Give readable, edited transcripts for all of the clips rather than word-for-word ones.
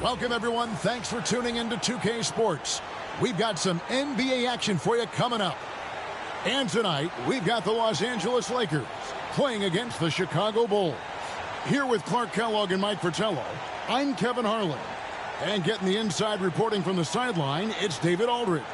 Welcome, everyone. Thanks for tuning into 2K Sports. We've got some NBA action for you coming up. And tonight, we've got the Los Angeles Lakers playing against the Chicago Bulls. Here with Clark Kellogg and Mike Fratello, I'm Kevin Harlan. And getting the inside reporting from the sideline, it's David Aldridge.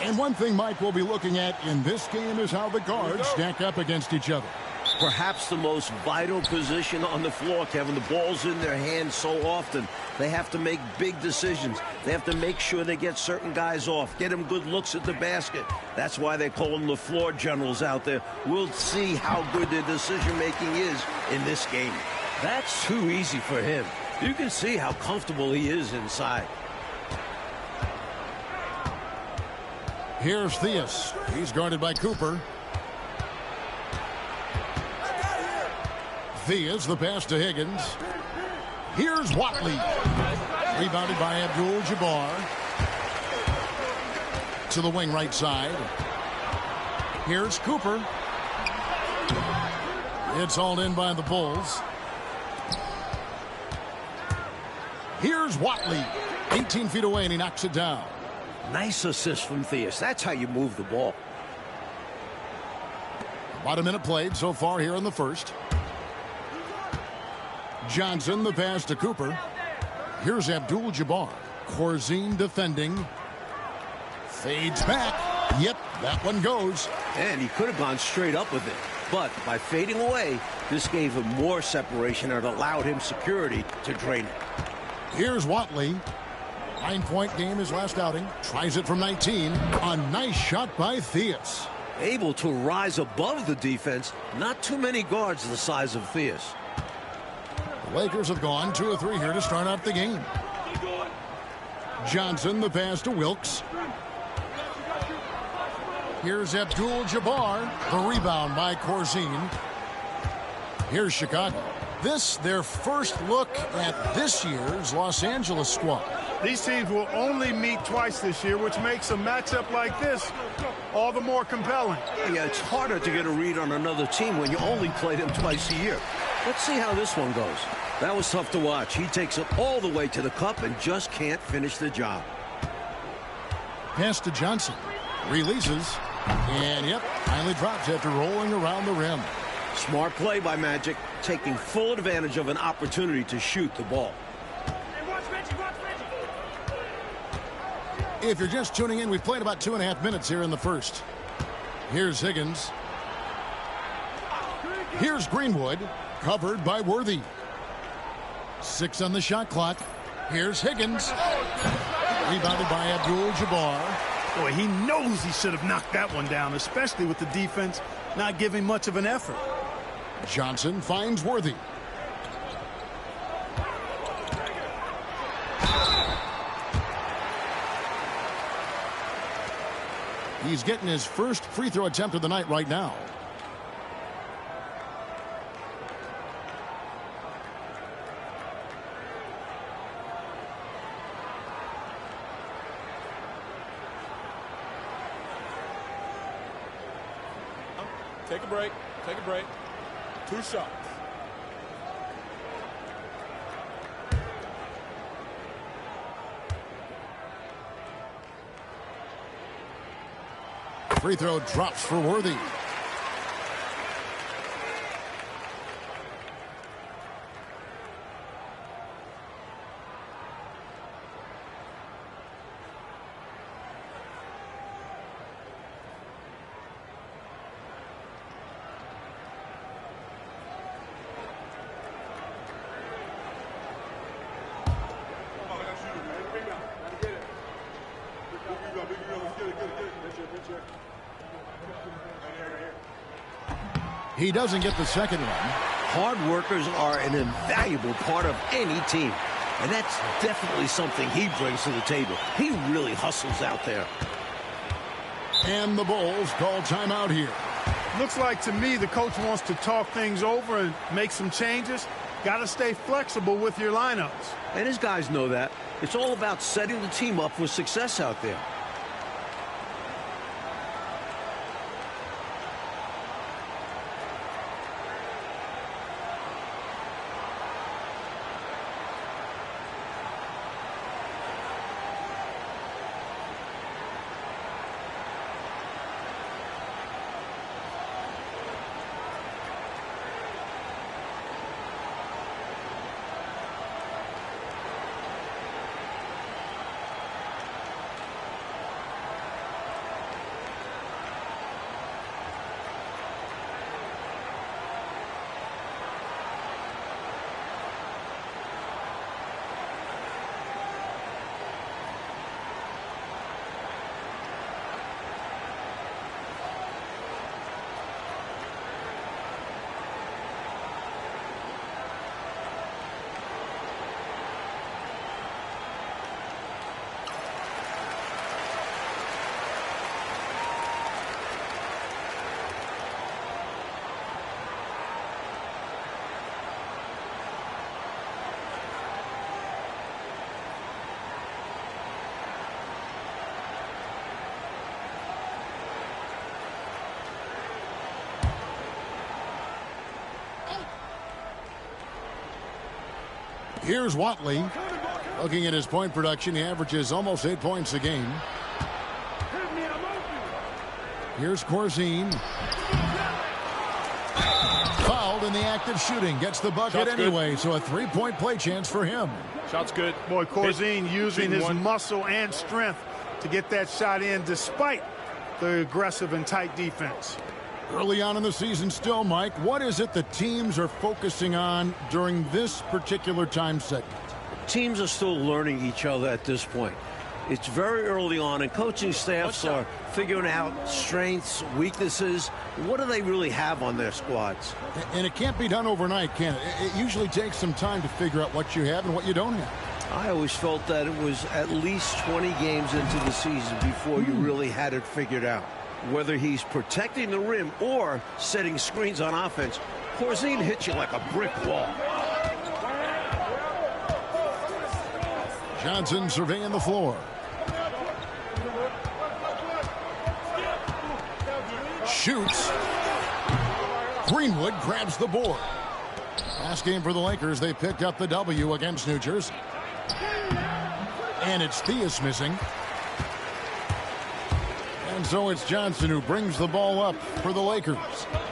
And one thing Mike will be looking at in this game is how the guards stack up against each other. Perhaps the most vital position on the floor, Kevin. The ball's in their hands so often. They have to make big decisions. They have to make sure they get certain guys off, get them good looks at the basket. That's why they call them the floor generals out there. We'll see how good their decision-making is in this game. That's too easy for him. You can see how comfortable he is inside. Here's Theus. He's guarded by Cooper. Theus, the pass to Higgins. Here's Watley. Rebounded by Abdul-Jabbar. To the wing right side. Here's Cooper. It's hauled in by the Bulls. Here's Watley. 18 feet away, and he knocks it down. Nice assist from Theus. That's how you move the ball. About a minute played so far here in the first. Johnson, the pass to Cooper. Here's Abdul-Jabbar. Corzine defending. Fades back. Yep, that one goes. And he could have gone straight up with it. But by fading away, this gave him more separation and allowed him security to drain it. Here's Watley. 9-point game his last outing. Tries it from 19. A nice shot by Theus. Able to rise above the defense. Not too many guards the size of Theus. The Lakers have gone 2 of 3 here to start out the game. Johnson, the pass to Wilkes. Here's Abdul-Jabbar. The rebound by Corzine. Here's Chicago. This, their first look at this year's Los Angeles squad. These teams will only meet twice this year, which makes a matchup like this all the more compelling. Yeah, it's harder to get a read on another team when you only play them twice a year. Let's see how this one goes. That was tough to watch. He takes it all the way to the cup and just can't finish the job. Pass to Johnson. Releases. And, yep, finally drops after rolling around the rim. Smart play by Magic, taking full advantage of an opportunity to shoot the ball. If you're just tuning in, we've played about 2.5 minutes here in the first. Here's Higgins. Here's Greenwood, covered by Worthy. 6 on the shot clock. Here's Higgins. Rebounded by Abdul-Jabbar. Boy, he knows he should have knocked that one down, especially with the defense not giving much of an effort. Johnson finds Worthy. He's getting his first free throw attempt of the night right now. Take a break. Take a break. 2 shots. Free throw drops for Worthy. He doesn't get the second one. Hard workers are an invaluable part of any team. And that's definitely something he brings to the table. He really hustles out there. And the Bulls call timeout here. Looks like to me the coach wants to talk things over and make some changes. Got to stay flexible with your lineups. And his guys know that. It's all about setting the team up for success out there. Here's Watley. Looking at his point production, he averages almost 8 points a game. Here's Corzine. Fouled in the act of shooting. Gets the bucket anyway, so a three-point play chance for him. Shot's good. Boy, Corzine using his muscle and strength to get that shot in despite the aggressive and tight defense. Early on in the season still, Mike, what is it the teams are focusing on during this particular time segment? Teams are still learning each other at this point. It's very early on, and coaching staffs are figuring out strengths, weaknesses. What do they really have on their squads? And it can't be done overnight, can it? It usually takes some time to figure out what you have and what you don't have. I always felt that it was at least 20 games into the season before you really had it figured out. Whether he's protecting the rim or setting screens on offense, Corzine hits you like a brick wall. Johnson surveying the floor. Shoots. Greenwood grabs the board. Last game for the Lakers, they picked up the W against New Jersey. And it's Theus missing. And so it's Johnson who brings the ball up for the Lakers.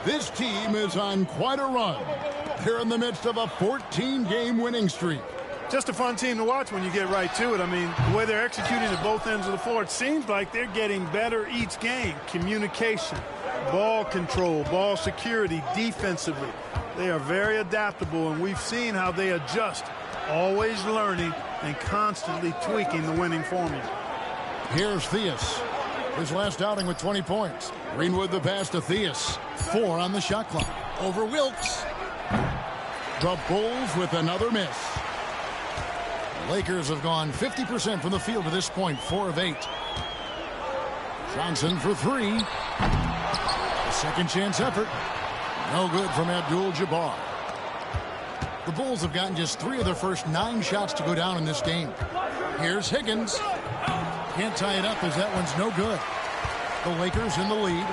This team is on quite a run. They're in the midst of a 14-game winning streak. Just a fun team to watch when you get right to it. I mean, the way they're executing at both ends of the floor, it seems like they're getting better each game. Communication, ball control, ball security, defensively. They are very adaptable, and we've seen how they adjust, always learning and constantly tweaking the winning formula. Here's Theus. His last outing with 20 points. Greenwood the pass to Theus. 4 on the shot clock. Over Wilkes. The Bulls with another miss. Lakers have gone 50% from the field to this point. 4 of 8. Johnson for 3. A second chance effort. No good from Abdul-Jabbar. The Bulls have gotten just 3 of their first 9 shots to go down in this game. Here's Higgins. Can't tie it up as that one's no good. The Lakers in the lead.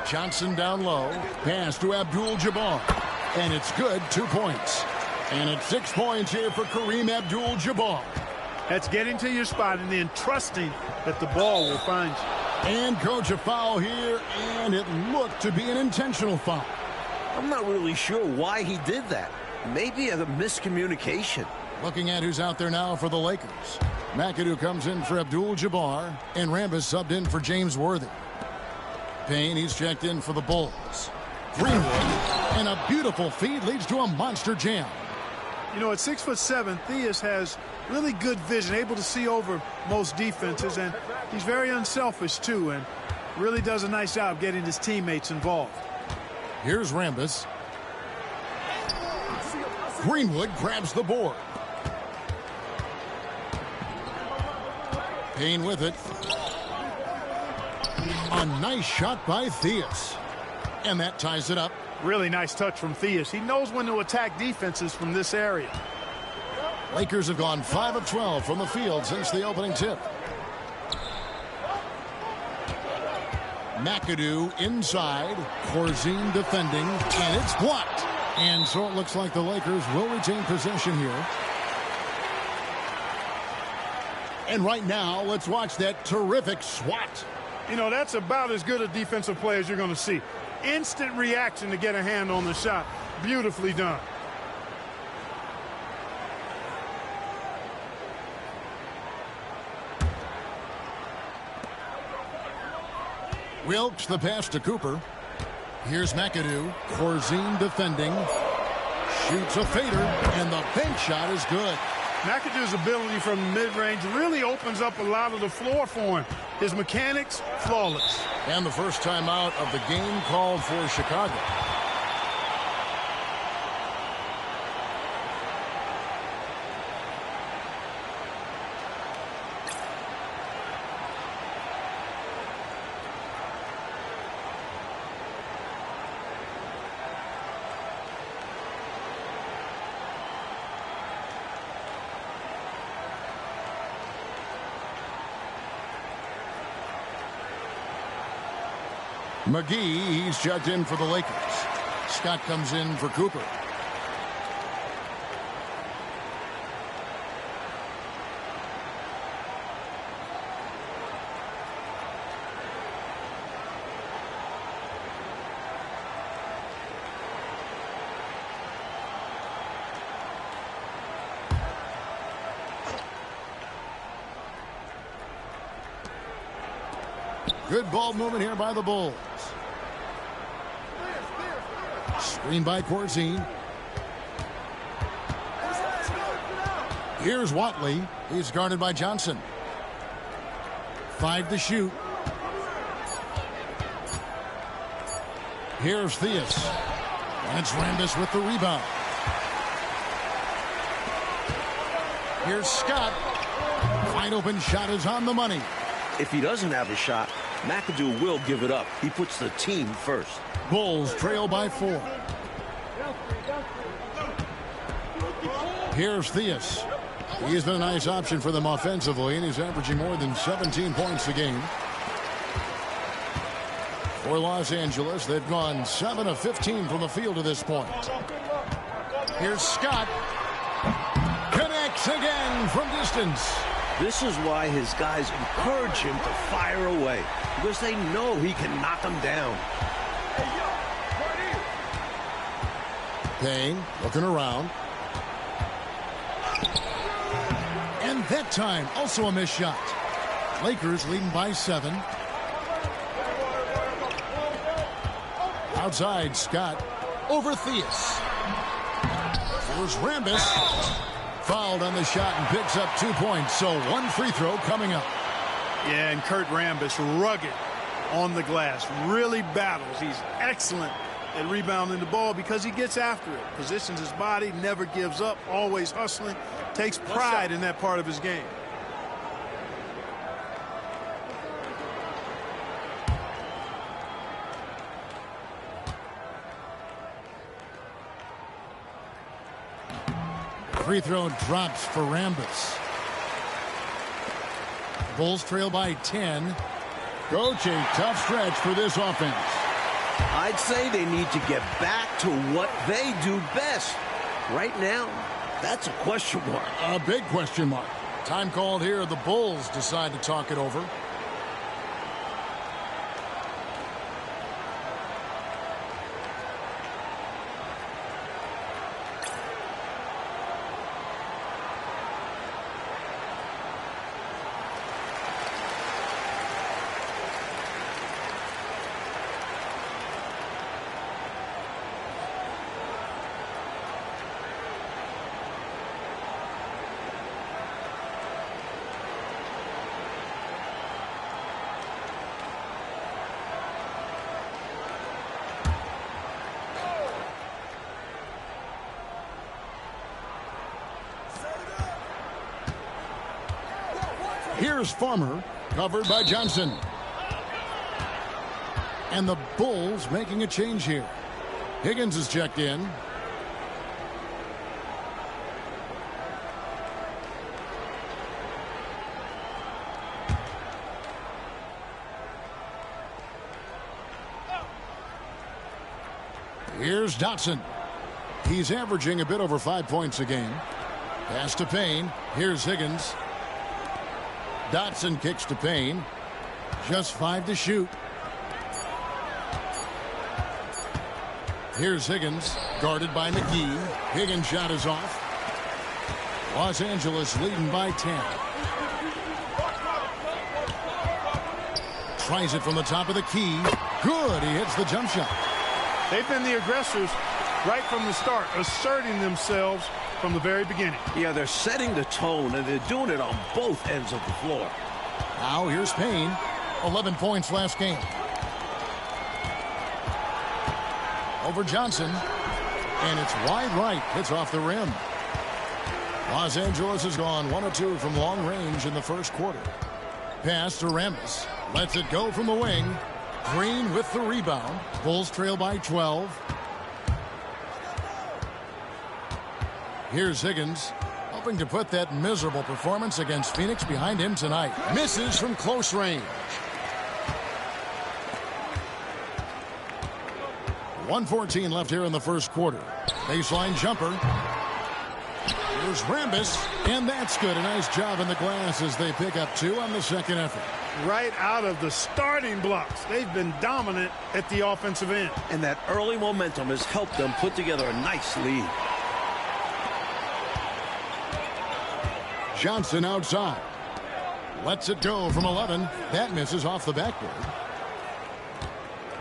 Johnson down low. Pass to Abdul-Jabbar. And it's good. 2 points. And it's 6 points here for Kareem Abdul-Jabbar. That's getting to your spot and then trusting that the ball will find you. And coach, a foul here, and it looked to be an intentional foul. I'm not really sure why he did that. Maybe a miscommunication. Looking at who's out there now for the Lakers. McAdoo comes in for Abdul-Jabbar, and Rambis subbed in for James Worthy. Payne, he's checked in for the Bulls. Greenwood, and a beautiful feed leads to a monster jam. You know, at 6'7", Theus has really good vision, able to see over most defenses, and he's very unselfish too, and really does a nice job getting his teammates involved. Here's Rambis. Greenwood grabs the board. Payne with it. A nice shot by Theus. And that ties it up. Really nice touch from Theus. He knows when to attack defenses from this area. Lakers have gone 5 of 12 from the field since the opening tip. McAdoo inside. Corzine defending. And it's blocked. And so it looks like the Lakers will retain possession here. And right now, let's watch that terrific swat. You know, that's about as good a defensive play as you're going to see. Instant reaction to get a hand on the shot. Beautifully done. Wilkes the pass to Cooper. Here's McAdoo. Corzine defending. Shoots a fader, and the bank shot is good. McAdoo's ability from mid-range really opens up a lot of the floor for him. His mechanics, flawless. And the first time out of the game called for Chicago. McGee, he's checked in for the Lakers. Scott comes in for Cooper. Good ball movement here by the Bulls. Screen by Corzine. Here's Watley. He's guarded by Johnson. 5 to shoot. Here's Theus. And it's Rambis with the rebound. Here's Scott. Wide open shot is on the money. If he doesn't have a shot, McAdoo will give it up. He puts the team first. Bulls trail by 4. Here's Theus. He's been a nice option for them offensively, and he's averaging more than 17 points a game. For Los Angeles, they've gone 7 of 15 from the field to this point. Here's Scott. Connects again from distance. This is why his guys encourage him to fire away, because they know he can knock them down. Payne looking around. And that time, also a missed shot. Lakers leading by 7. Outside, Scott over Theus. Here's Rambis. Fouled on the shot and picks up 2 points. So 1 free throw coming up. Yeah, and Kurt Rambis, rugged on the glass. Really battles. He's excellent at rebounding the ball because he gets after it. Positions his body, never gives up, always hustling. Takes pride in that part of his game. Free throw drops for Rambis. Bulls trail by 10. Coach, a tough stretch for this offense. I'd say they need to get back to what they do best. Right now, that's a question mark. A big question mark. Time called here. The Bulls decide to talk it over. Here's Farmer, covered by Johnson. And the Bulls making a change here. Higgins is checked in. Here's Dotson. He's averaging a bit over 5 points a game. Pass to Payne. Here's Higgins. Dotson kicks to Payne. Just 5 to shoot. Here's Higgins, guarded by McGee. Higgins' shot is off. Los Angeles leading by 10. Tries it from the top of the key. Good. He hits the jump shot. They've been the aggressors right from the start, asserting themselves from the very beginning. Yeah, they're setting the tone, and they're doing it on both ends of the floor. Now here's Payne. 11 points last game. Over Johnson. And it's wide right. Hits off the rim. Los Angeles has gone 1 of 2 from long range in the first quarter. Pass to Rambis. Lets it go from the wing. Green with the rebound. Bulls trail by 12. Here's Higgins, hoping to put that miserable performance against Phoenix behind him tonight. Misses from close range. 1:14 left here in the first quarter. Baseline jumper. Here's Rambis, and that's good. A nice job in the glass as they pick up 2 on the second effort. Right out of the starting blocks, they've been dominant at the offensive end. And that early momentum has helped them put together a nice lead. Johnson outside. Lets it go from 11. That misses off the backboard.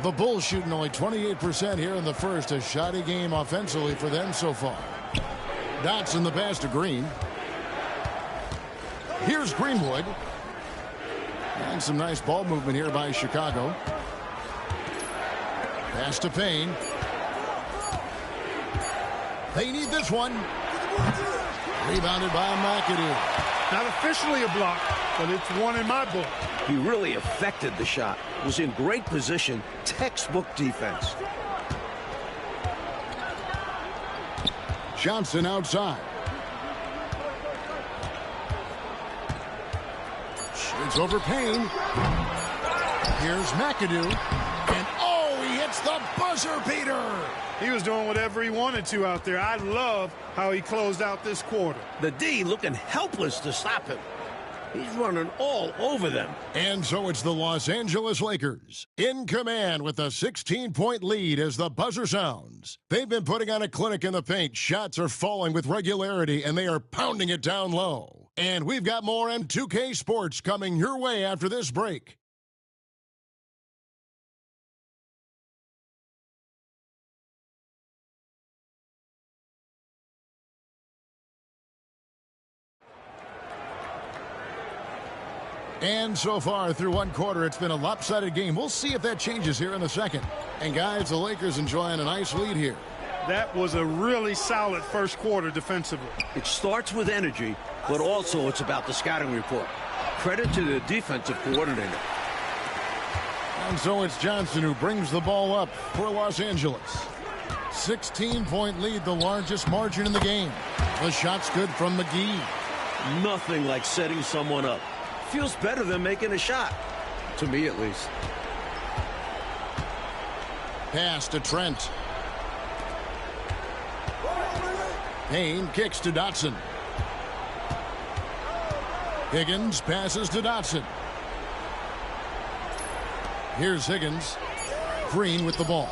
The Bulls shooting only 28% here in the first. A shoddy game offensively for them so far. Dotson the pass to Green. Here's Greenwood. And some nice ball movement here by Chicago. Pass to Payne. They need this one. Rebounded by McAdoo. Not officially a block, but it's one in my book. He really affected the shot. Was in great position. Textbook defense. Johnson outside. Shades over Payne. Here's McAdoo. And oh, he hits the buzzer beater. He was doing whatever he wanted to out there. I love how he closed out this quarter. The D looking helpless to stop him. He's running all over them. And so it's the Los Angeles Lakers in command with a 16-point lead as the buzzer sounds. They've been putting on a clinic in the paint. Shots are falling with regularity, and they are pounding it down low. And we've got more M2K Sports coming your way after this break. And so far through one quarter, it's been a lopsided game. We'll see if that changes here in the second. And guys, the Lakers enjoying a nice lead here. That was a really solid first quarter defensively. It starts with energy, but also it's about the scouting report. Credit to the defensive coordinator. And so it's Johnson who brings the ball up for Los Angeles. 16-point lead, the largest margin in the game. The shot's good from McGee. Nothing like setting someone up. Feels better than making a shot. To me, at least. Pass to Trent. Payne kicks to Dotson. Higgins passes to Dotson. Here's Higgins. Green with the ball.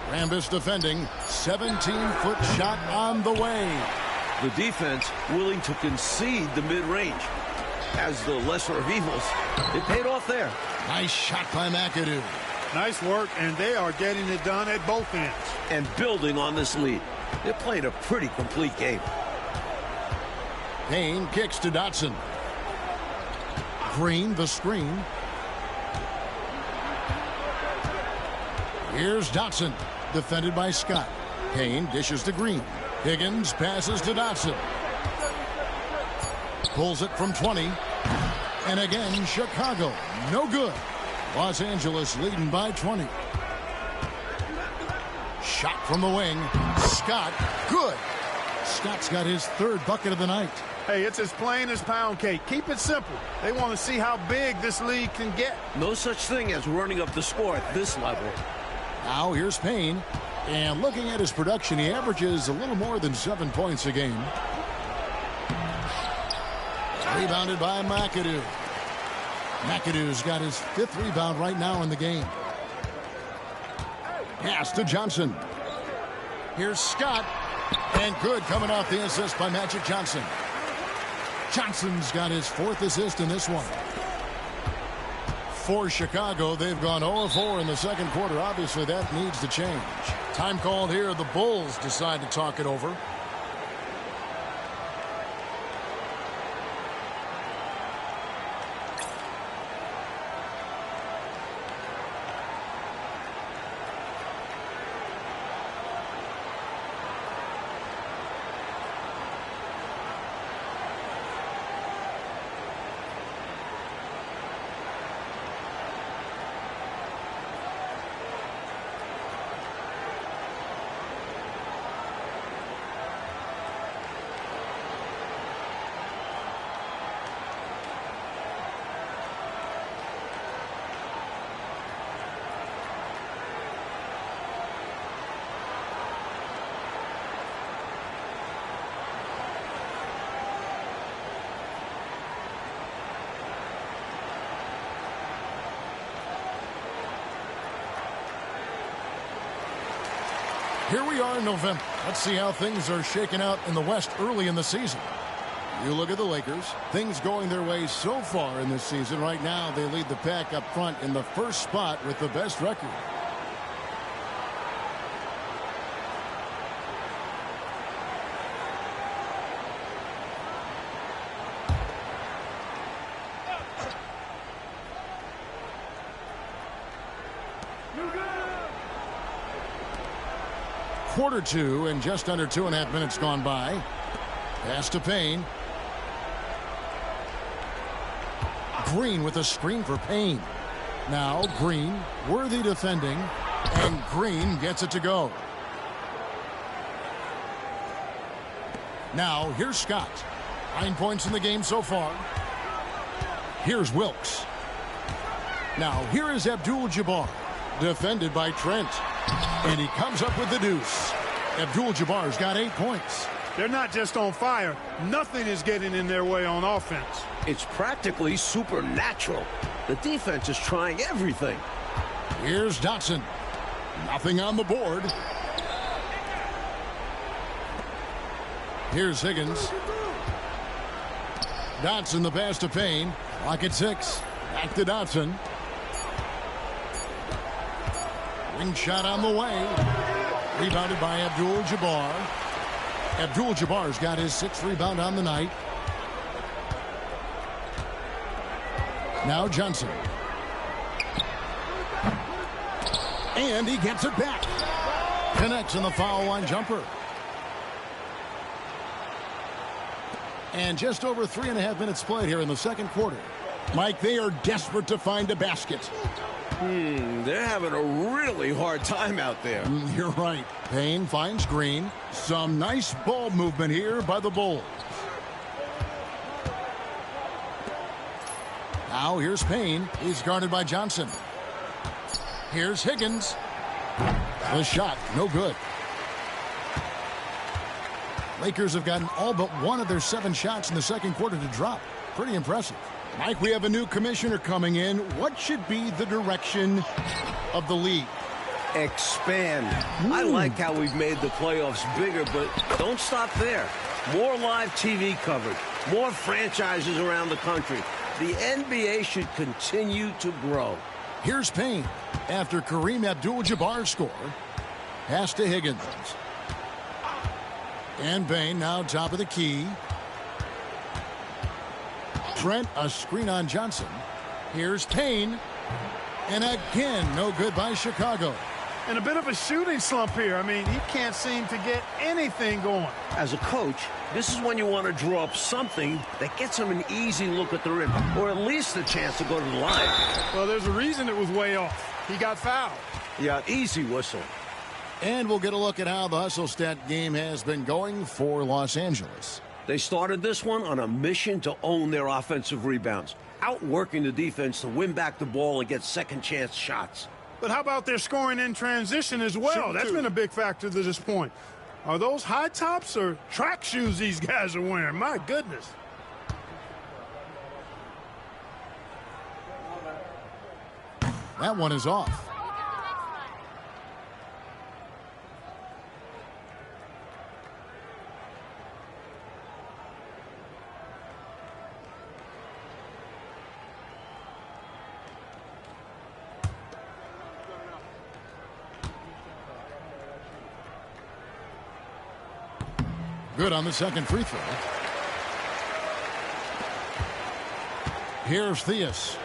Rambis defending. 17-foot shot on the way. The defense willing to concede the mid-range. As the lesser of evils, it paid off there. Nice shot by McAdoo. Nice work, and they are getting it done at both ends. And building on this lead. They played a pretty complete game. Payne kicks to Dotson. Green the screen. Here's Dotson, defended by Scott. Payne dishes to Green. Higgins passes to Dotson. Pulls it from 20. And again, Chicago, no good. Los Angeles leading by 20. Shot from the wing. Scott, good. Scott's got his third bucket of the night. Hey, it's as plain as pound cake. Keep it simple. They want to see how big this lead can get. No such thing as running up the score at this level. Now here's Payne. And looking at his production, he averages a little more than 7 points a game. Rebounded by McAdoo. McAdoo's got his 5th rebound right now in the game. Pass to Johnson. Here's Scott. And good coming off the assist by Magic Johnson. Johnson's got his 4th assist in this one. For Chicago, they've gone 0-4 in the second quarter. Obviously, that needs to change. Time called here. The Bulls decide to talk it over. Here we are in November. Let's see how things are shaking out in the West early in the season. You look at the Lakers. Things going their way so far in this season. Right now, they lead the pack up front in the first spot with the best record. Quarter 2 and just under 2.5 minutes gone by. Pass to Payne. Green with a screen for Payne. Now Green, worthy defending, and Green gets it to go. Now here's Scott. 9 points in the game so far. Here's Wilkes. Now here is Abdul-Jabbar, defended by Trent. And he comes up with the deuce. Abdul-Jabbar's got 8 points. They're not just on fire. Nothing is getting in their way on offense. It's practically supernatural. The defense is trying everything. Here's Dotson. Nothing on the board. Here's Higgins. Dotson the pass to Payne. Clock at 6. Back to Dotson. Wing shot on the way. Rebounded by Abdul-Jabbar. Abdul-Jabbar's got his 6th rebound on the night. Now Johnson. And he gets it back. Connects on the foul line jumper. And just over 3.5 minutes played here in the second quarter. Mike, they are desperate to find a basket. They're having a really hard time out there. You're right. Payne finds Green. Some nice ball movement here by the Bulls. Now here's Payne. He's guarded by Johnson. Here's Higgins. The shot, no good. Lakers have gotten all but one of their 7 shots in the second quarter to drop. Pretty impressive. Mike, we have a new commissioner coming in. What should be the direction of the league? Expand. I like how we've made the playoffs bigger, but don't stop there. More live TV coverage, more franchises around the country. The NBA should continue to grow. Here's Payne after Kareem Abdul-Jabbar's score. Pass to Higgins. And Payne now top of the key. Trent, a screen on Johnson. Here's Payne. And again, no good by Chicago. And a bit of a shooting slump here. I mean, he can't seem to get anything going. As a coach, this is when you want to draw up something that gets him an easy look at the rim, or at least a chance to go to the line. Well, there's a reason it was way off. He got fouled. Yeah, easy whistle. And we'll get a look at how the hustle stat game has been going for Los Angeles. They started this one on a mission to own their offensive rebounds, outworking the defense to win back the ball and get second chance shots. But how about their scoring in transition as well? That's been a big factor to this point. Are those high tops or track shoes these guys are wearing? My goodness. That one is off. Good on the second free throw. Here's Theus.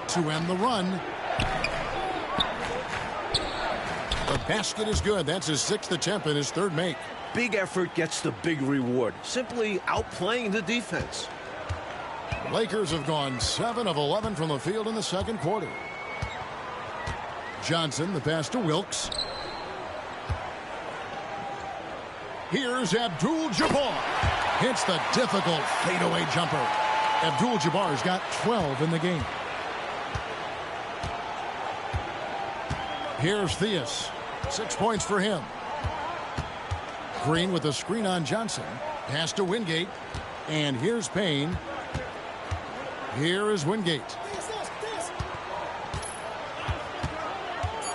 To end the run. The basket is good. That's his 6th attempt and his 3rd make. Big effort gets the big reward. Simply outplaying the defense. Lakers have gone 7 of 11 from the field in the second quarter. Johnson, the pass to Wilkes. Here's Abdul-Jabbar. Hits the difficult fadeaway jumper. Abdul-Jabbar's got 12 in the game. Here's Theus. 6 points for him. Green with a screen on Johnson. Pass to Wingate. And here's Payne. Here is Wingate.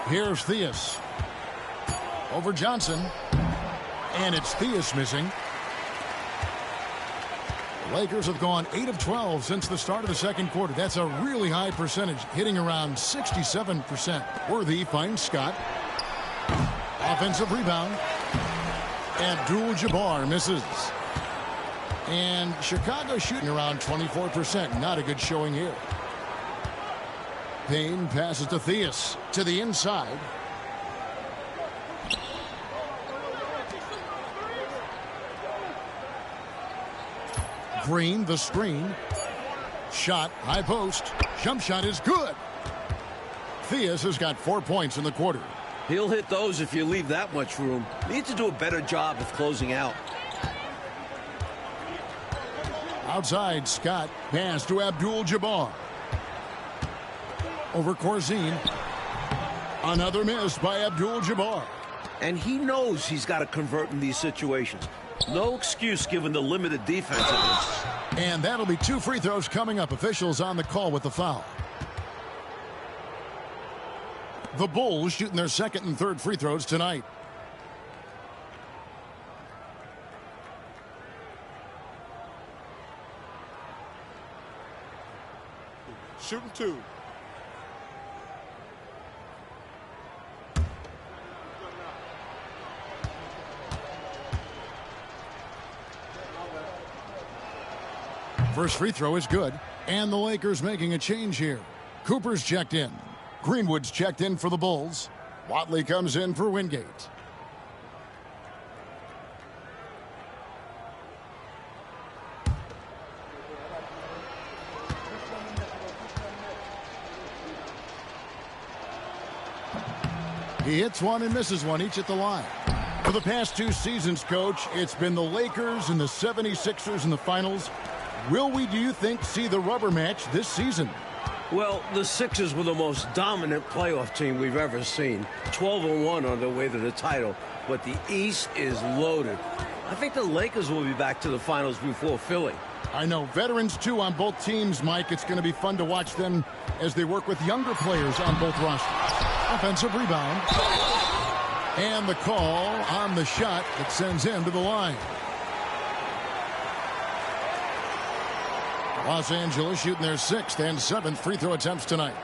Here's Theus. Over Johnson. And it's Theus missing. The Lakers have gone 8 of 12 since the start of the second quarter. That's a really high percentage, hitting around 67%. Worthy finds Scott. Offensive rebound. Abdul-Jabbar misses. And Chicago shooting around 24%. Not a good showing here. Payne passes to Theus to the inside. Green, the screen. Shot, high post. Jump shot is good. Theus has got 4 points in the quarter. He'll hit those if you leave that much room. Need to do a better job of closing out. Outside, Scott. Pass to Abdul-Jabbar. Over Corzine. Another miss by Abdul-Jabbar. And he knows he's got to convert in these situations. No excuse given the limited defensiveness. And that'll be 2 free throws coming up. Officials on the call with the foul. The Bulls shooting their 2nd and 3rd free throws tonight. Shooting 2. First free throw is good. And the Lakers making a change here. Cooper's checked in. Greenwood's checked in for the Bulls. Watley comes in for Wingate. He hits one and misses one, each at the line. For the past 2 seasons, Coach, it's been the Lakers and the 76ers in the finals. Will we, do you think, see the rubber match this season? Well, the Sixers were the most dominant playoff team we've ever seen. 12-1 on their way to the title. But the East is loaded. I think the Lakers will be back to the finals before Philly. I know. Veterans, too, on both teams, Mike. It's going to be fun to watch them as they work with younger players on both rosters. Offensive rebound. And the call on the shot that sends him to the line. Los Angeles shooting their 6th and 7th free throw attempts tonight.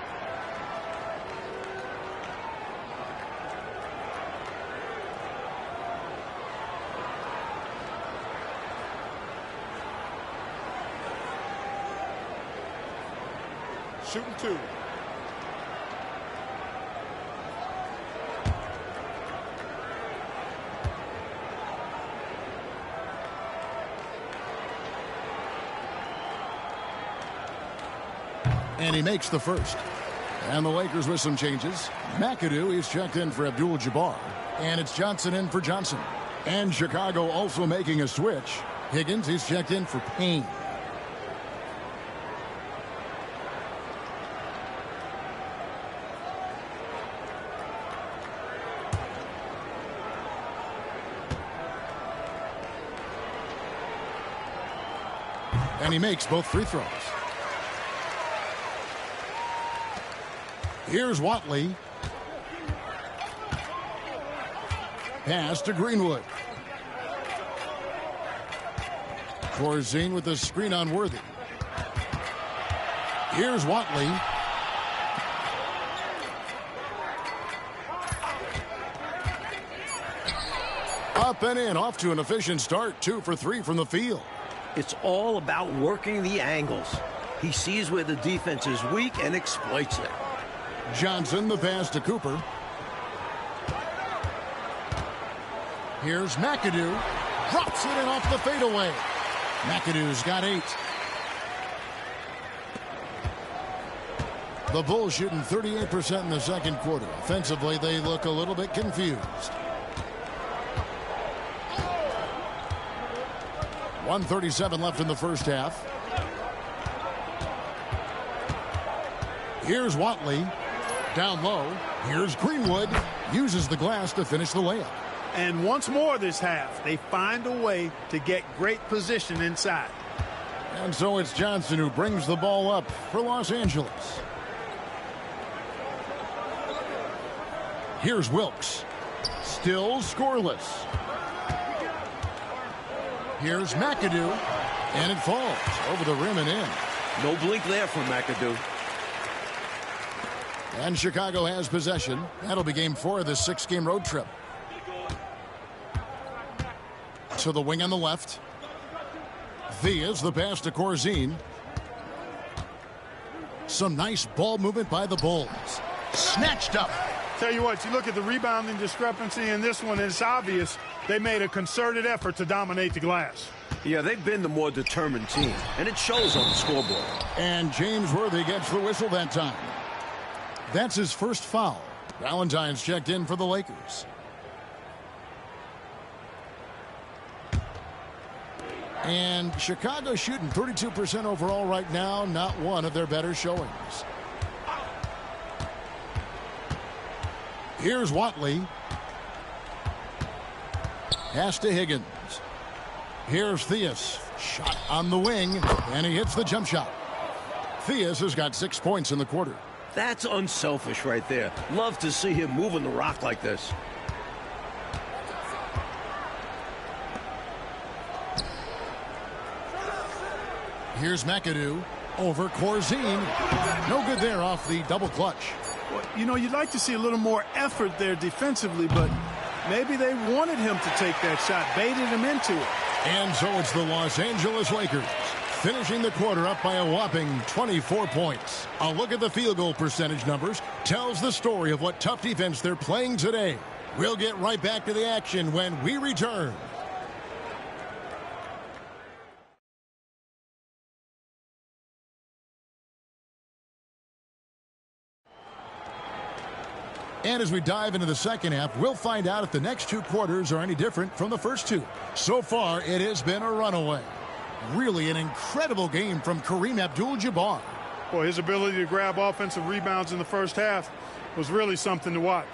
Shooting 2. And he makes the first. And the Lakers with some changes. McAdoo is checked in for Abdul-Jabbar. And it's Johnson in for Johnson. And Chicago also making a switch. Higgins is checked in for Payne. And he makes both free throws. Here's Watley. Pass to Greenwood. Corzine with the screen on Worthy. Here's Watley. Up and in, off to an efficient start. 2 for 3 from the field. It's all about working the angles. He sees where the defense is weak and exploits it. Johnson, the pass to Cooper. Here's McAdoo. Drops it in off the fadeaway. McAdoo's got 8. The Bulls shooting 38% in the second quarter. Offensively, they look a little bit confused. 1:37 left in the first half. Here's Watley. Down low. Here's Greenwood. Uses the glass to finish the layup. And once more this half, they find a way to get great position inside. And so it's Johnson who brings the ball up for Los Angeles. Here's Wilkes. Still scoreless. Here's McAdoo. And it falls over the rim and in. No blink there from McAdoo. And Chicago has possession. That'll be game 4 of this 6-game road trip. To the wing on the left. Theus, the pass to Corzine. Some nice ball movement by the Bulls. Snatched up. Tell you what, you look at the rebounding discrepancy in this one, it's obvious they made a concerted effort to dominate the glass. Yeah, they've been the more determined team, and it shows on the scoreboard. And James Worthy gets the whistle that time. That's his first foul. Valentine's checked in for the Lakers. And Chicago shooting 32% overall right now. Not one of their better showings. Here's Watley. Pass to Higgins. Here's Theus. Shot on the wing. And he hits the jump shot. Theus has got 6 points in the quarter. That's unselfish right there. Love to see him moving the rock like this. Here's McAdoo over Corzine. No good there off the double clutch. Well, you know, you'd like to see a little more effort there defensively, but maybe they wanted him to take that shot, baited him into it. And so it's the Los Angeles Lakers finishing the quarter up by a whopping 24 points. A look at the field goal percentage numbers tells the story of what tough defense they're playing today. We'll get right back to the action when we return. And as we dive into the second half, we'll find out if the next 2 quarters are any different from the first 2. So far, it has been a runaway. Really an incredible game from Kareem Abdul-Jabbar. Boy, his ability to grab offensive rebounds in the first half was really something to watch.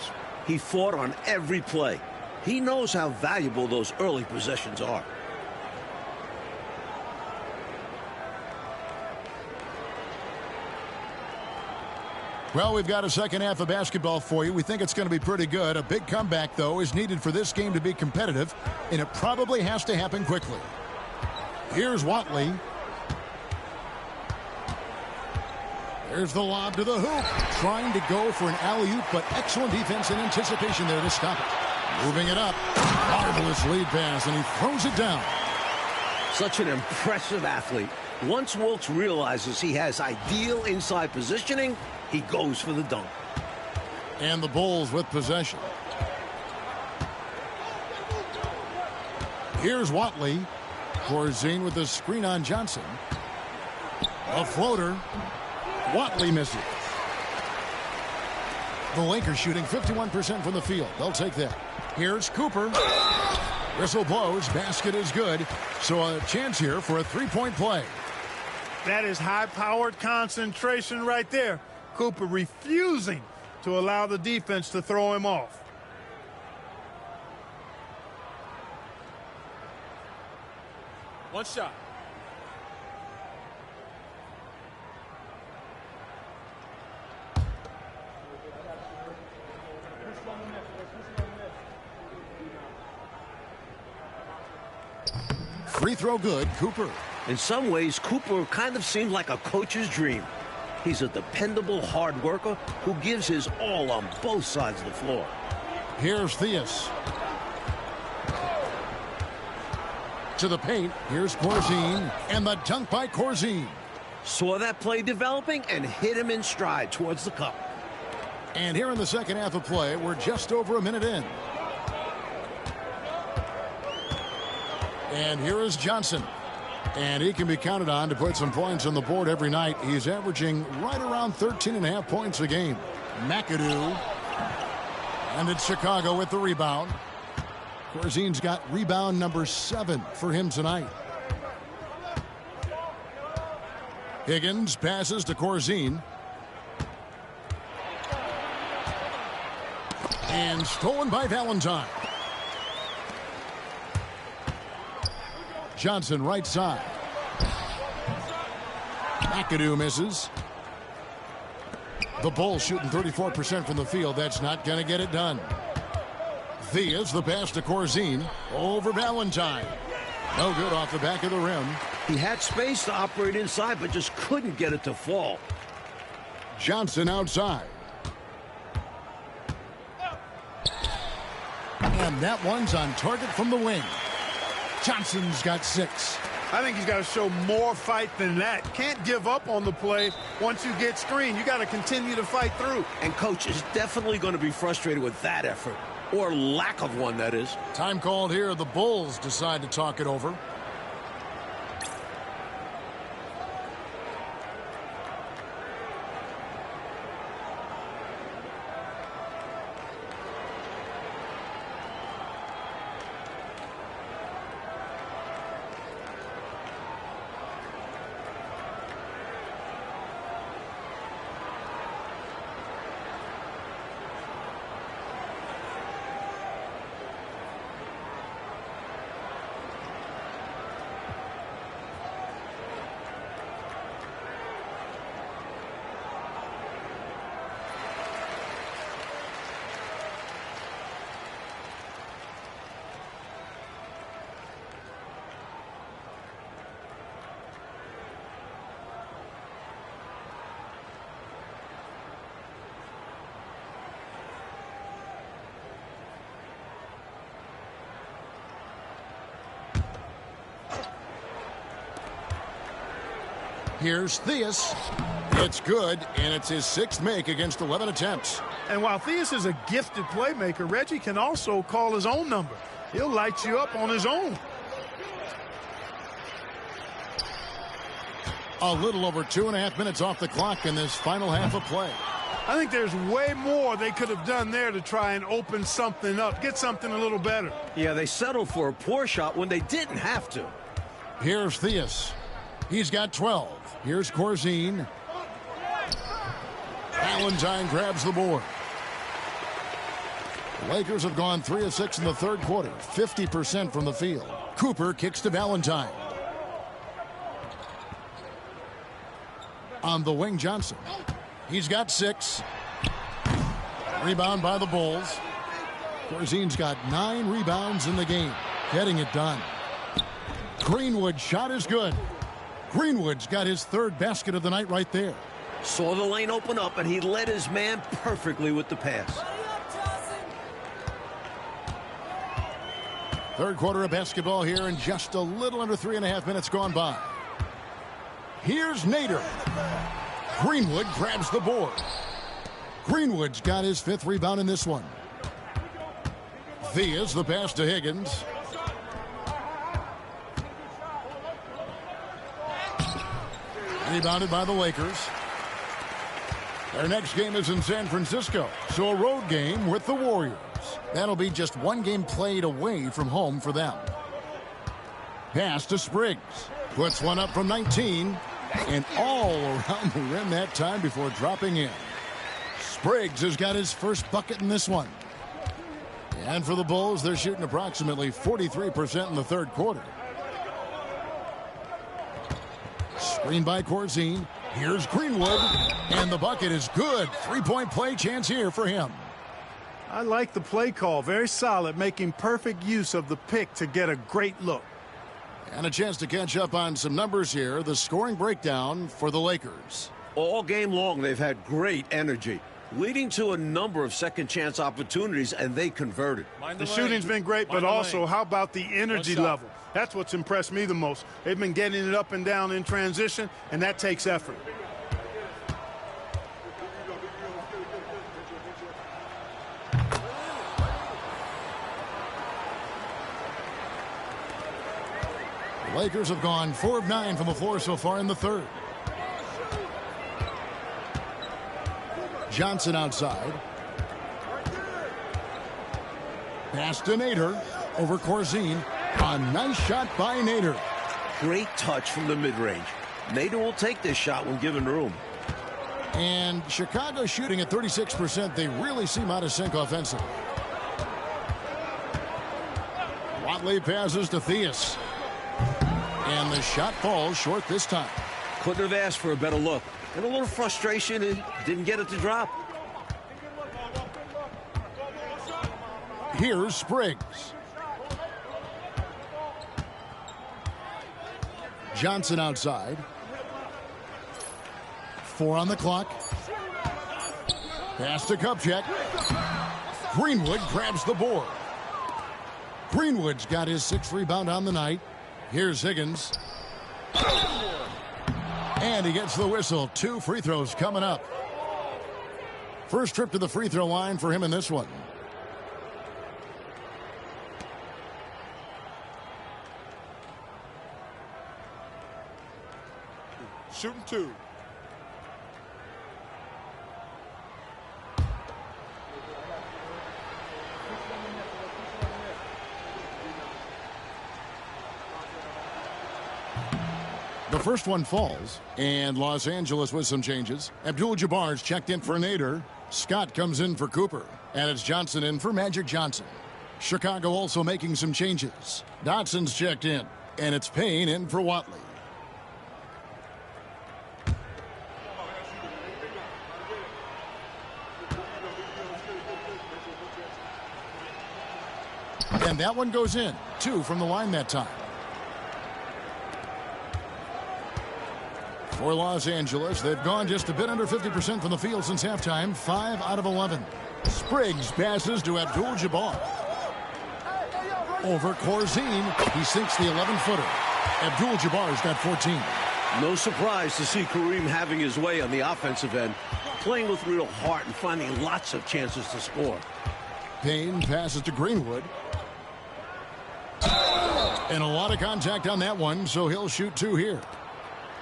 He fought on every play. He knows how valuable those early possessions are. Well, we've got a second half of basketball for you. We think it's going to be pretty good. A big comeback, though, is needed for this game to be competitive, and it probably has to happen quickly. Here's Watley. There's the lob to the hoop. Trying to go for an alley-oop, but excellent defense and anticipation there to stop it. Moving it up. Marvelous lead pass, and he throws it down. Such an impressive athlete. Once Wilkes realizes he has ideal inside positioning, he goes for the dunk. And the Bulls with possession. Here's Watley. Corzine with the screen on Johnson. A floater. Watley misses. The Lakers shooting 51% from the field. They'll take that. Here's Cooper. Whistle blows. Basket is good. So a chance here for a three-point play. That is high-powered concentration right there. Cooper refusing to allow the defense to throw him off. One shot. Free throw good. Cooper. In some ways, Cooper kind of seems like a coach's dream. He's a dependable hard worker who gives his all on both sides of the floor. Here's Theus. To the paint. Here's Corzine. And the dunk by Corzine. Saw that play developing and hit him in stride towards the cup. And here in the second half of play, we're just over a minute in. And here is Johnson. And he can be counted on to put some points on the board every night. He's averaging right around 13.5 points a game. McAdoo. And it's Chicago with the rebound. Corzine's got rebound number 7 for him tonight. Higgins passes to Corzine. And stolen by Valentine. Johnson right side. McAdoo misses. The Bulls shooting 34% from the field. That's not going to get it done. Theus the pass to Corzine over Valentine. No good off the back of the rim. He had space to operate inside, but just couldn't get it to fall. Johnson outside. And that one's on target from the wing. Johnson's got 6. I think he's got to show more fight than that. Can't give up on the play once you get screened. You got to continue to fight through. And coach is definitely going to be frustrated with that effort, or lack of one, that is. Time called here. The Bulls decide to talk it over. Here's Theus. It's good, and it's his 6th make against 11 attempts. And while Theus is a gifted playmaker, Reggie can also call his own number. He'll light you up on his own. A little over 2.5 minutes off the clock in this final half of play. I think there's way more they could have done there to try and open something up, get something a little better. Yeah, they settled for a poor shot when they didn't have to. Here's Theus. He's got 12. Here's Corzine. Valentine grabs the board. The Lakers have gone 3 of 6 in the third quarter, 50% from the field. Cooper kicks to Valentine. On the wing, Johnson. He's got 6. Rebound by the Bulls. Corzine's got 9 rebounds in the game. Getting it done. Greenwood's shot is good. Greenwood's got his 3rd basket of the night right there. Saw the lane open up, and he led his man perfectly with the pass. Third quarter of basketball here, and just a little under 3.5 minutes gone by. Here's Nader. Greenwood grabs the board. Greenwood's got his 5th rebound in this one. Theus the pass to Higgins. Rebounded by the Lakers. Their next game is in San Francisco, so a road game with the Warriors. That'll be just one game played away from home for them. Pass to Spriggs. Puts one up from 19. And all around the rim that time before dropping in. Spriggs has got his first bucket in this one. And for the Bulls, they're shooting approximately 43% in the third quarter. Screen by Corzine. Here's Greenwood. And the bucket is good. Three-point play chance here for him. I like the play call. Very solid, making perfect use of the pick to get a great look. And a chance to catch up on some numbers here. The scoring breakdown for the Lakers. All game long, they've had great energy, leading to a number of second-chance opportunities, and they converted. The shooting's been great, but also how about the energy level? That's what's impressed me the most. They've been getting it up and down in transition, and that takes effort. The Lakers have gone 4 of 9 from the floor so far in the third. Johnson outside. Pass to Nader over Corzine. A nice shot by Nader. Great touch from the mid-range. Nader will take this shot when given room. And Chicago shooting at 36%. They really seem out of sync offensively. Watley passes to Theus. And the shot falls short this time. Couldn't have asked for a better look. And a little frustration, he didn't get it to drop. Here's Spriggs. Johnson outside. 4 on the clock. Pass to Kupchak. Greenwood grabs the board. Greenwood's got his 6th rebound on the night. Here's Higgins. And he gets the whistle. 2 free throws coming up. First trip to the free throw line for him in this one. Shooting 2. The first one falls, and Los Angeles with some changes. Abdul-Jabbar's checked in for Nader. Scott comes in for Cooper, and it's Johnson in for Magic Johnson. Chicago also making some changes. Dotson's checked in, and it's Payne in for Watley. And that one goes in. 2 from the line that time. For Los Angeles, they've gone just a bit under 50% from the field since halftime. 5 out of 11. Spriggs passes to Abdul-Jabbar. Over Corzine. He sinks the 11-footer. Abdul-Jabbar's got 14. No surprise to see Kareem having his way on the offensive end, playing with real heart and finding lots of chances to score. Payne passes to Greenwood. And a lot of contact on that one, so he'll shoot 2 here.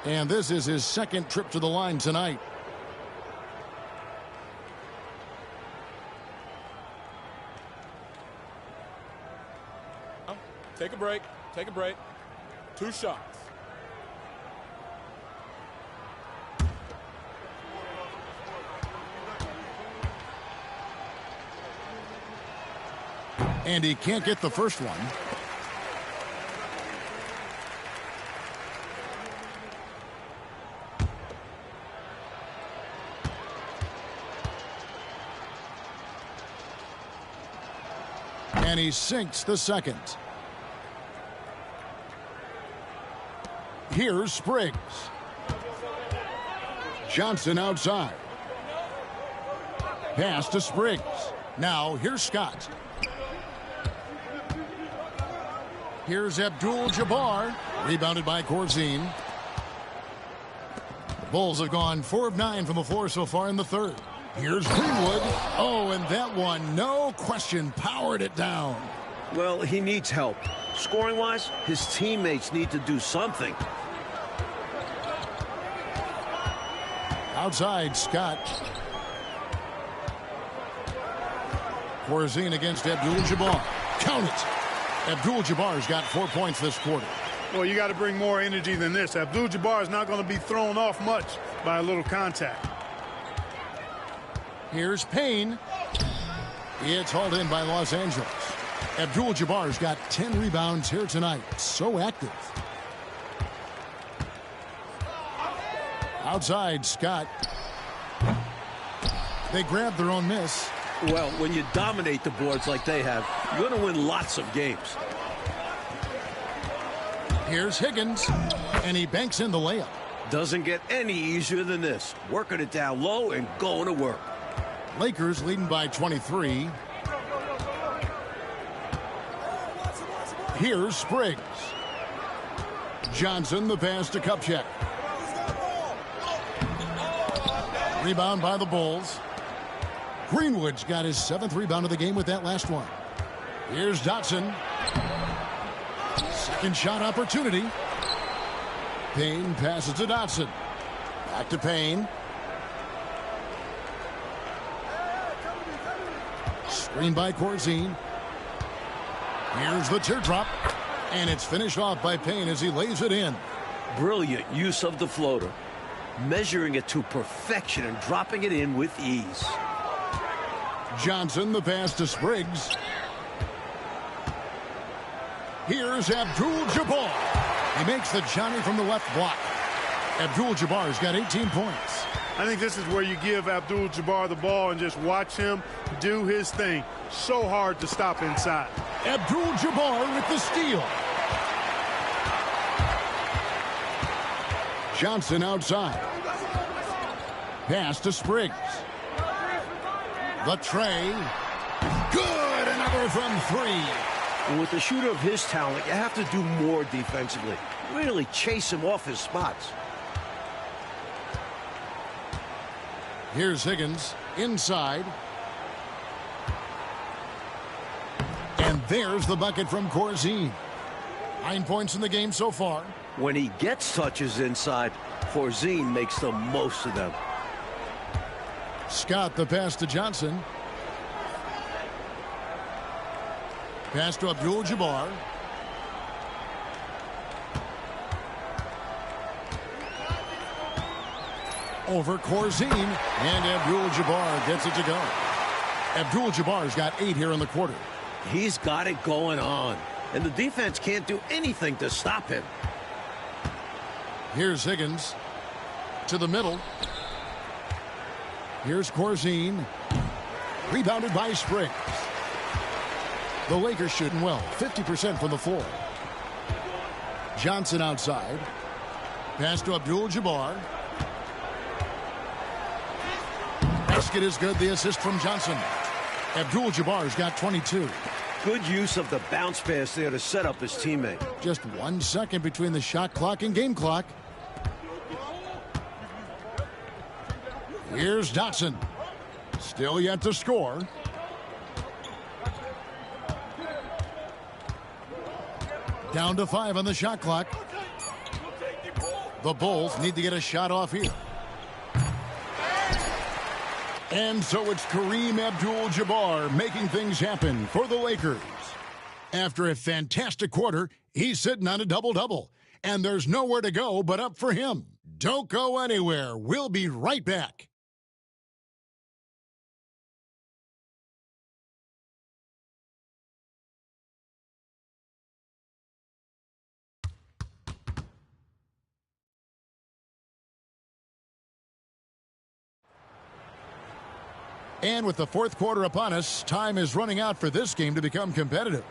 And this is his 2nd trip to the line tonight. Take a break. Take a break. 2 shots. And he can't get the first one. And he sinks the second. Here's Spriggs. Johnson outside. Pass to Spriggs. Now here's Scott. Here's Abdul-Jabbar. Rebounded by Corzine. The Bulls have gone 4 of 9 from the floor so far in the third. Here's Greenwood. Oh, and that one, no question, powered it down. Well, he needs help. Scoring-wise, his teammates need to do something. Outside, Scott. Corzine against Abdul-Jabbar. Count it. Abdul-Jabbar's got 4 points this quarter. Well, you got to bring more energy than this. Abdul-Jabbar is not going to be thrown off much by a little contact. Here's Payne. It's hauled in by Los Angeles. Abdul-Jabbar's got 10 rebounds here tonight. So active. Outside, Scott. They grab their own miss. Well, when you dominate the boards like they have, you're going to win lots of games. Here's Higgins, and he banks in the layup. Doesn't get any easier than this. Working it down low and going to work. Lakers leading by 23. Here's Spriggs. Johnson, the pass to Kupchak. Rebound by the Bulls. Greenwood's got his 7th rebound of the game with that last one. Here's Dotson. Second shot opportunity. Payne passes to Dotson. Back to Payne. Screen by Corzine. Here's the teardrop. And it's finished off by Payne as he lays it in. Brilliant use of the floater. Measuring it to perfection and dropping it in with ease. Johnson, the pass to Spriggs. Here's Abdul-Jabbar. He makes the Johnny from the left block. Abdul-Jabbar's got 18 points. I think this is where you give Abdul-Jabbar the ball and just watch him do his thing. So hard to stop inside. Abdul-Jabbar with the steal. Johnson outside. Pass to Spriggs. The tray. Good. Another from 3. And with a shooter of his talent, you have to do more defensively. Really chase him off his spots. Here's Higgins inside. And there's the bucket from Corzine. 9 points in the game so far. When he gets touches inside, Corzine makes the most of them. Scott, the pass to Johnson. Pass to Abdul-Jabbar. Over Corzine, and Abdul-Jabbar gets it to go. Abdul-Jabbar's got 8 here in the quarter. He's got it going on, and the defense can't do anything to stop him. Here's Higgins to the middle. Here's Corzine. Rebounded by Spriggs. The Lakers shooting well, 50% from the floor. Johnson outside. Pass to Abdul-Jabbar. Basket is good. The assist from Johnson. Abdul-Jabbar's got 22. Good use of the bounce pass there to set up his teammate. Just 1 second between the shot clock and game clock. Here's Dotson. Still yet to score. Down to 5 on the shot clock. The Bulls need to get a shot off here. And so it's Kareem Abdul-Jabbar making things happen for the Lakers. After a fantastic quarter, he's sitting on a double-double. And there's nowhere to go but up for him. Don't go anywhere. We'll be right back. And with the fourth quarter upon us, time is running out for this game to become competitive.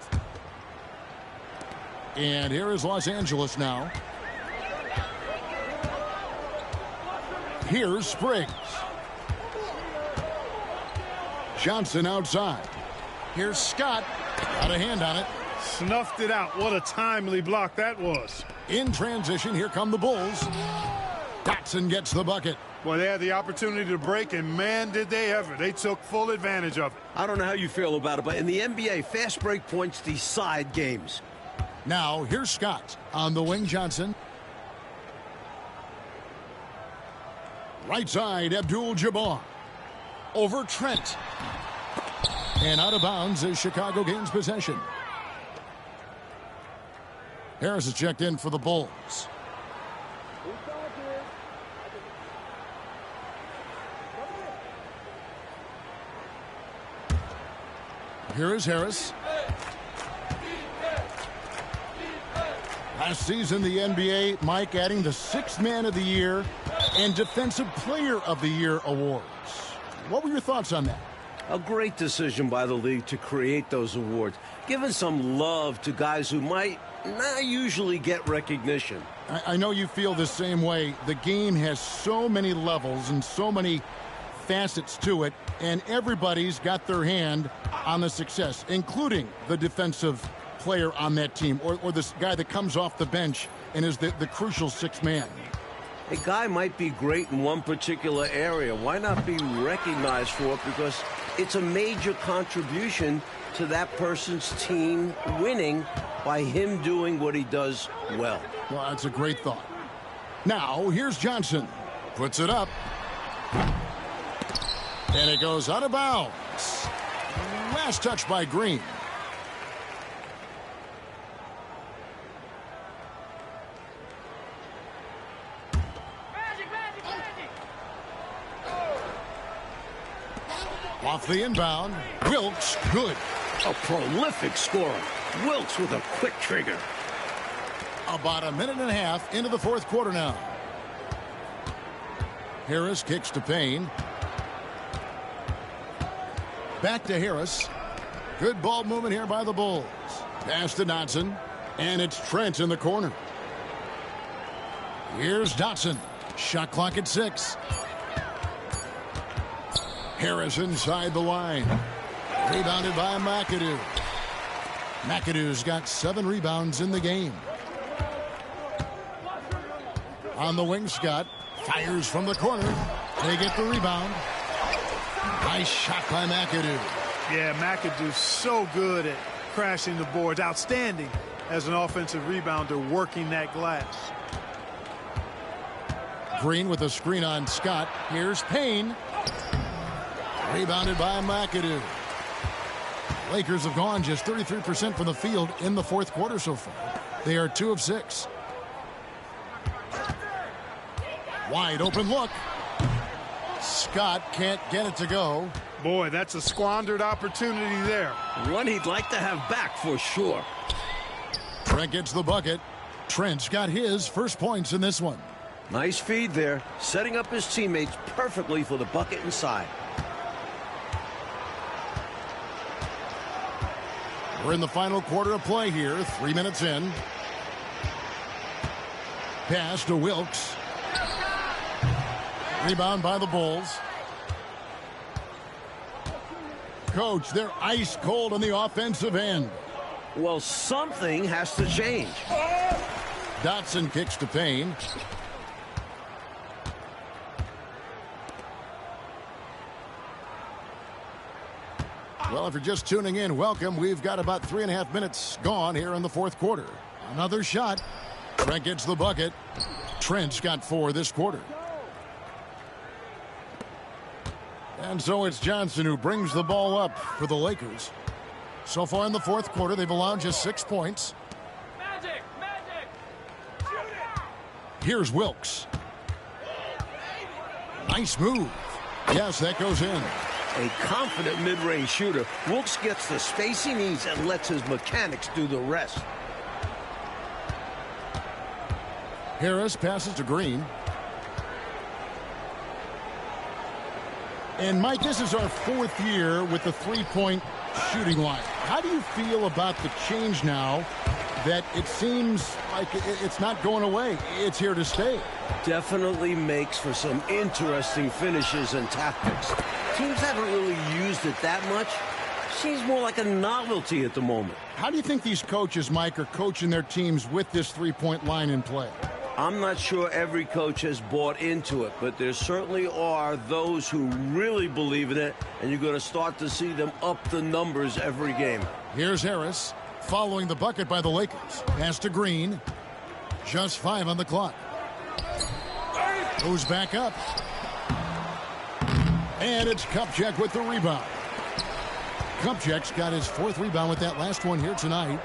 And here is Los Angeles now. Here's Spriggs. Johnson outside. Here's Scott. Got a hand on it. Snuffed it out. What a timely block that was. In transition, here come the Bulls. Dotson gets the bucket. Well, they had the opportunity to break, and man, did they ever. They took full advantage of it. I don't know how you feel about it, but in the NBA, fast break points decide games. Now, here's Scott on the wing. Johnson. Right side, Abdul-Jabbar. Over Trent. And out of bounds as Chicago gains possession. Harris is checked in for the Bulls. Here is Harris. Last season, the NBA, Mike, adding the 6th Man of the Year and Defensive Player of the Year awards. What were your thoughts on that? A great decision by the league to create those awards, giving some love to guys who might not usually get recognition. I know you feel the same way. The game has so many levels and so many facets to it, and everybody's got their hand on the success, including the defensive player on that team, or this guy that comes off the bench and is the crucial 6th man. A guy might be great in one particular area. Why not be recognized for it? Because it's a major contribution to that person's team winning by him doing what he does well. Well, that's a great thought. Now, here's Johnson. Puts it up. And it goes out of bounds. Last touch by Green. Off the inbound. Wilkes, good. A prolific scorer. Wilkes with a quick trigger. About a minute and a half into the 4th quarter now. Harris kicks to Payne. Back to Harris. Good ball movement here by the Bulls. Pass to Dotson. And it's Trent in the corner. Here's Dotson. Shot clock at 6. Harris inside the line. Rebounded by McAdoo. McAdoo's got 7 rebounds in the game. On the wing, Scott fires from the corner. They get the rebound. Nice shot by McAdoo. Yeah, McAdoo's so good at crashing the boards. Outstanding as an offensive rebounder, working that glass. Green with a screen on Scott. Here's Payne. Rebounded by McAdoo. Lakers have gone just 33% from the field in the 4th quarter so far. They are 2 of 6. Wide open look. Scott can't get it to go. Boy, that's a squandered opportunity there. One he'd like to have back for sure. Trent gets the bucket. Trent's got his first points in this one. Nice feed there, setting up his teammates perfectly for the bucket inside. We're in the final quarter of play here, 3 minutes in. Pass to Wilkes. Rebound by the Bulls. Coach, they're ice cold on the offensive end. Well, something has to change. Dotson kicks to Payne. Well, if you're just tuning in, welcome. We've got about 3.5 minutes gone here in the 4th quarter. Another shot. Trent gets the bucket. Trent's got 4 this quarter. And so it's Johnson who brings the ball up for the Lakers. So far in the 4th quarter, they've allowed just 6 points. Magic! Here's Wilkes. Nice move. Yes, that goes in. A confident mid-range shooter. Wilkes gets the space he needs and lets his mechanics do the rest. Harris passes to Green. And Mike, this is our 4th year with the 3-point shooting line. How do you feel about the change now that it seems like it's not going away? It's here to stay. Definitely makes for some interesting finishes and tactics. Teams haven't really used it that much. Seems more like a novelty at the moment. How do you think these coaches, Mike, are coaching their teams with this 3-point line in play? I'm not sure every coach has bought into it, but there certainly are those who really believe in it, and you're going to start to see them up the numbers every game. Here's Harris following the bucket by the Lakers. Pass to Green. Just 5 on the clock. Goes back up. And it's Kupchak with the rebound. Kupchak's got his 4th rebound with that last one here tonight.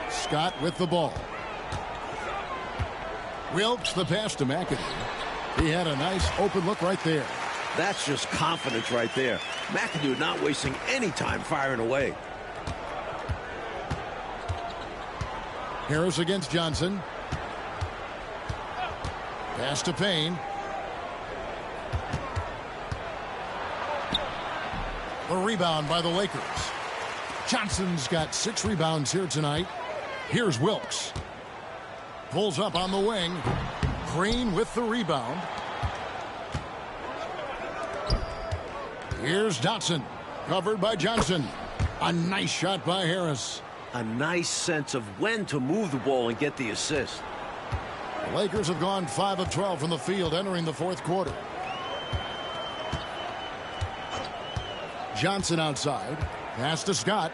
Scott with the ball. Wilkes the pass to McAdoo. He had a nice open look right there. That's just confidence right there. McAdoo not wasting any time firing away. Harris against Johnson. Pass to Payne. The rebound by the Lakers. Johnson's got 6 rebounds here tonight. Here's Wilkes. Pulls up on the wing. Green with the rebound. Here's Dotson. Covered by Johnson. A nice shot by Harris. A nice sense of when to move the ball and get the assist. The Lakers have gone 5 of 12 from the field entering the 4th quarter. Johnson outside. Pass to Scott.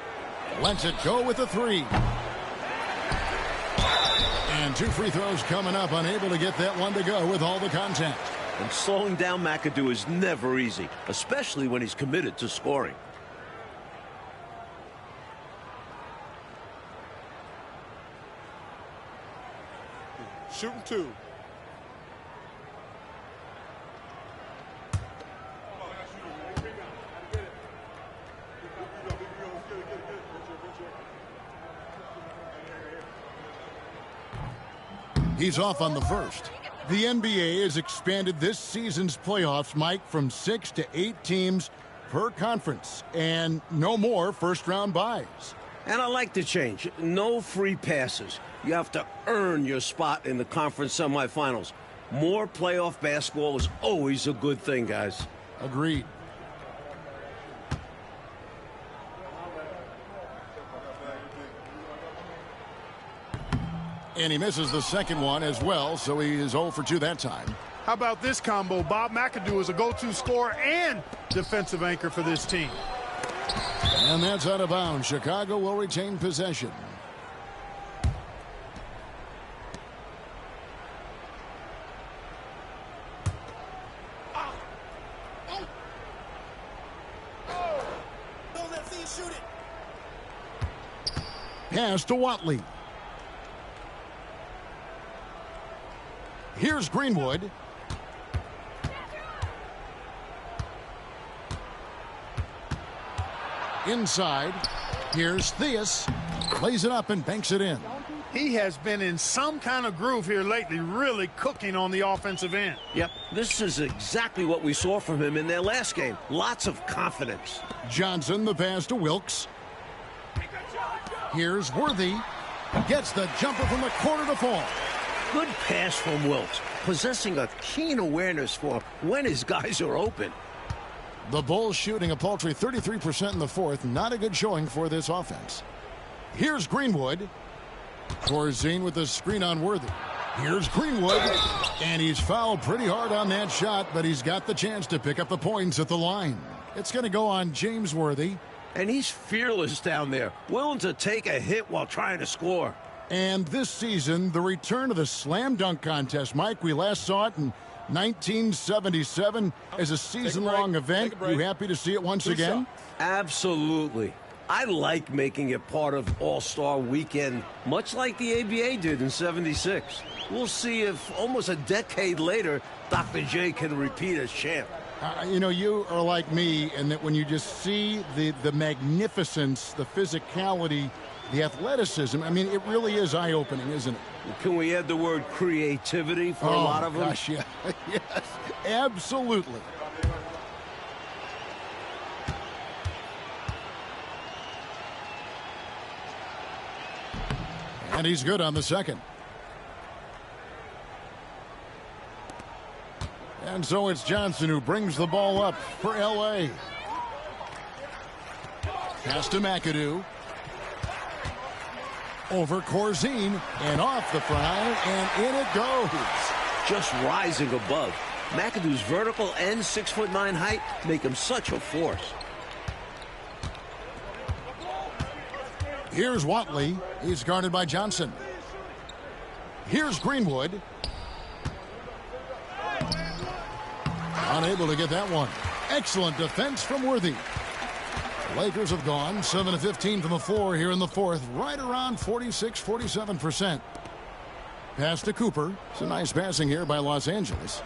Lets it go with a 3. And 2 free throws coming up. Unable to get that one to go with all the contact. And slowing down McAdoo is never easy, especially when he's committed to scoring. Shooting 2. He's off on the first. The NBA has expanded this season's playoffs, Mike, from 6 to 8 teams per conference, and no more first-round byes. And I like the change. No free passes. You have to earn your spot in the conference semifinals. More playoff basketball is always a good thing, guys. Agreed. And he misses the second one as well, so he is 0 for 2 that time. How about this combo? Bob McAdoo is a go-to scorer and defensive anchor for this team. And that's out of bounds. Chicago will retain possession. Don't let Theus shoot it. Pass to Watley. Here's Greenwood. Inside. Here's Theus. Plays it up and banks it in. He has been in some kind of groove here lately, really cooking on the offensive end. Yep, this is exactly what we saw from him in their last game. Lots of confidence. Johnson, the pass to Wilkes. Here's Worthy. Gets the jumper from the corner to fall. Good pass from Wilkes, possessing a keen awareness for when his guys are open. The Bulls shooting a paltry 33% in the 4th. Not a good showing for this offense. Here's Greenwood. Corzine with the screen on Worthy. Here's Greenwood. And he's fouled pretty hard on that shot, but he's got the chance to pick up the points at the line. It's going to go on James Worthy. And he's fearless down there, willing to take a hit while trying to score. And this season, the return of the slam dunk contest. Mike, we last saw it in 1977 as a season-long event. You happy to see it once again? Absolutely. I like making it part of All-Star Weekend, much like the ABA did in '76. We'll see if almost a decade later, Dr. J can repeat as champ. You know, you are like me in that when you just see the magnificence, the physicality, the athleticism, I mean, it really is eye-opening, isn't it? Can we add the word creativity for a lot of them? Gosh, yeah. Yes, absolutely. And he's good on the second. And so it's Johnson who brings the ball up for L.A. Pass to McAdoo. Over Corzine and off the fry, and in it goes. Just rising above. McAdoo's vertical and 6'9" height make him such a force. Here's Watley. He's guarded by Johnson. Here's Greenwood. Unable to get that one. Excellent defense from Worthy. The Lakers have gone 7 of 15 from the floor here in the fourth, right around 46-47%. Pass to Cooper. It's a nice passing here by Los Angeles.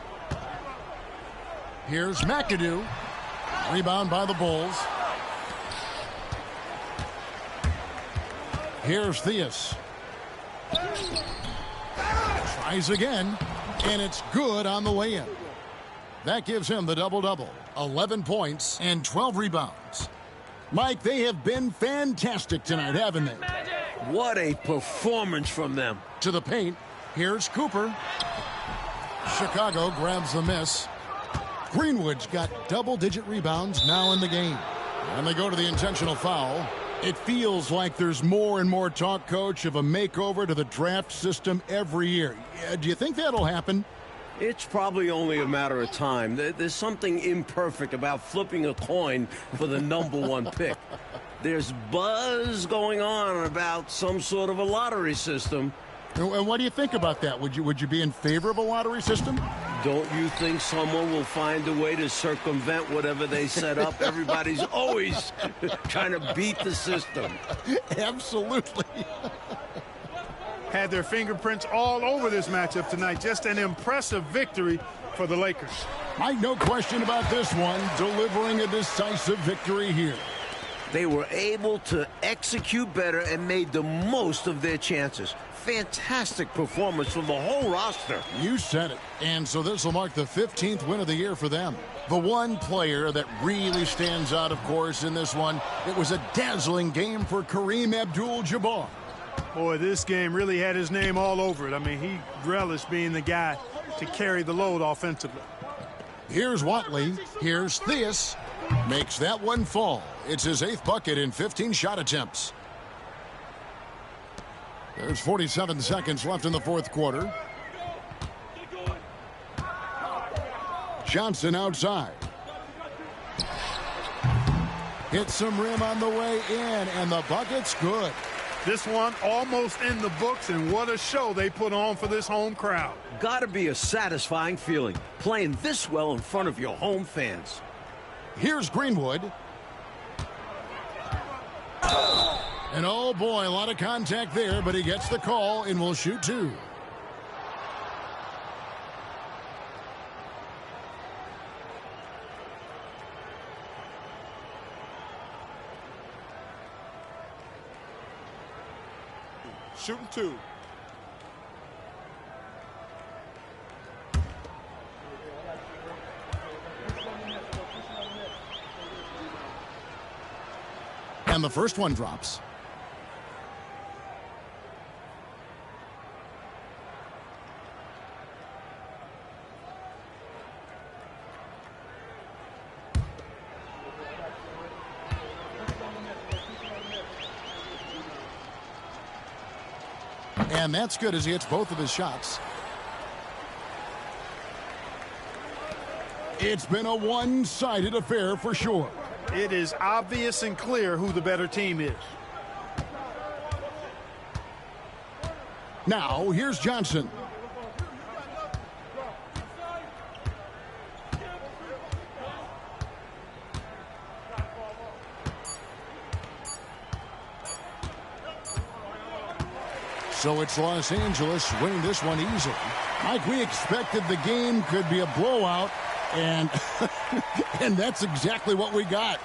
Here's McAdoo. Rebound by the Bulls. Here's Theus. Tries again, and it's good on the way in. That gives him the double-double. 11 points and 12 rebounds. Mike, they have been fantastic tonight, haven't they? What a performance from them. To the paint. Here's Cooper. Chicago grabs the miss. Greenwood's got double-digit rebounds now in the game. And they go to the intentional foul. It feels like there's more and more talk, Coach, of a makeover to the draft system every year. Do you think that'll happen? It's probably only a matter of time. There's something imperfect about flipping a coin for the #1 pick. There's buzz going on about some sort of a lottery system. And what do you think about that? Would you be in favor of a lottery system? Don't you think someone will find a way to circumvent whatever they set up? Everybody's always trying to beat the system. Absolutely. Had their fingerprints all over this matchup tonight. Just an impressive victory for the Lakers. Mike, no question about this one. Delivering a decisive victory here. They were able to execute better and made the most of their chances. Fantastic performance from the whole roster. You said it. And so this will mark the 15th win of the year for them. The one player that really stands out, of course, in this one, it was a dazzling game for Kareem Abdul-Jabbar. Boy, this game really had his name all over it. I mean, he relished being the guy to carry the load offensively. Here's Watley. Here's Theus. Makes that one fall. It's his 8th bucket in 15 shot attempts. There's 47 seconds left in the fourth quarter. Johnson outside. Hits some rim on the way in, and the bucket's good. This one almost in the books, and what a show they put on for this home crowd. Got to be a satisfying feeling, playing this well in front of your home fans. Here's Greenwood. And oh boy, a lot of contact there, but he gets the call and will shoot 2. Shooting 2. And the first one drops. And that's good as he hits both of his shots. It's been a one-sided affair for sure. It is obvious and clear who the better team is. Now, here's Johnson. So it's Los Angeles winning this one easily. Mike, we expected the game could be a blowout, and and that's exactly what we got.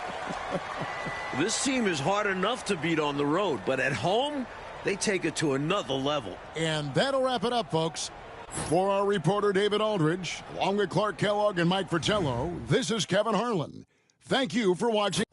This team is hard enough to beat on the road, but at home, they take it to another level. And that'll wrap it up, folks. For our reporter, David Aldridge, along with Clark Kellogg and Mike Fratello, this is Kevin Harlan. Thank you for watching.